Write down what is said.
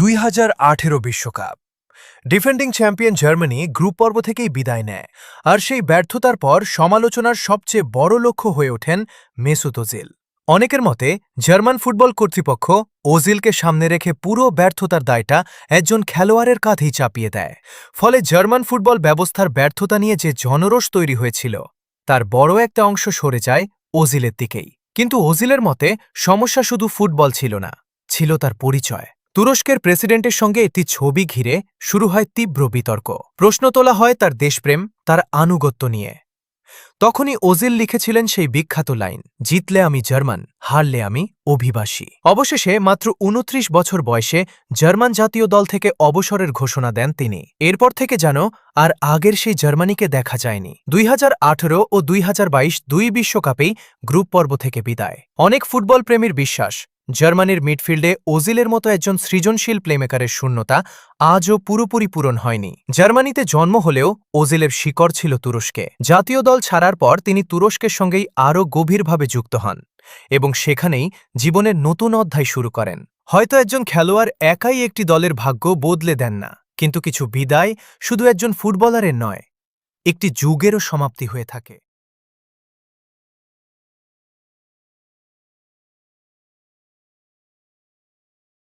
2018 বিশ্বকাপ defending champion Germany group পর্ব থেকেই বিদায় নেয়, আর সেই ব্যর্থতার পর সমালোচনার সবচেয়ে বড় লক্ষ্য হয়ে ওঠেন মেসুত ওজিল। অনেকের মতে জার্মান ফুটবল কর্তৃপক্ষ ওজিলকে সামনে রেখে পুরো ব্যর্থতার দায়টা একজন খেলোয়াড়ের কাঁধেই চাপিয়ে দেয়। ফলে জার্মান ফুটবল ব্যবস্থার ব্যর্থতা নিয়ে যে জনরোষ তৈরি হয়েছিল, তার বড় একটা অংশ সরে যায় ওজিলের দিকেই। কিন্তু ওজিলের মতে সমস্যা শুধু ফুটবল ছিল না, ছিল তার পরিচয়। তুরস্কের প্রেসিডেন্টের সঙ্গে একটি ছবি ঘিরে শুরু হয় তীব্র বিতর্ক। প্রশ্ন তোলা হয় তার দেশপ্রেম, তার আনুগত্য নিয়ে। তখনই ওজিল লিখেছিলেন সেই বিখ্যাত লাইন, জিতলে আমি জার্মান, হারলে আমি অভিবাসী। অবশেষে মাত্র ২৯ বছর বয়সে জার্মান জাতীয় দল থেকে অবসরের ঘোষণা দেন তিনি। এরপর থেকে যেন আর আগের সেই জার্মানিকে দেখা যায়নি। ২০১৮ ও ২০২২ দুই বিশ্বকাপেই গ্রুপ পর্ব থেকে বিদায়। অনেক ফুটবল প্রেমীর বিশ্বাস, জার্মানির মিডফিল্ডে ওজিলের মতো একজন সৃজনশীল প্লেমেকারের শূন্যতা আজও পুরোপুরি পূরণ হয়নি। জার্মানিতে জন্ম হলেও ওজিলের শিকড় ছিল তুরস্কে। জাতীয় দল ছাড়ার পর তিনি তুরস্কের সঙ্গেই আরও গভীরভাবে যুক্ত হন এবং সেখানেই জীবনের নতুন অধ্যায় শুরু করেন। হয়তো একজন খেলোয়াড় একাই একটি দলের ভাগ্য বদলে দেন না, কিন্তু কিছু বিদায় শুধু একজন ফুটবলারের নয়, একটি যুগেরও সমাপ্তি হয়ে থাকে।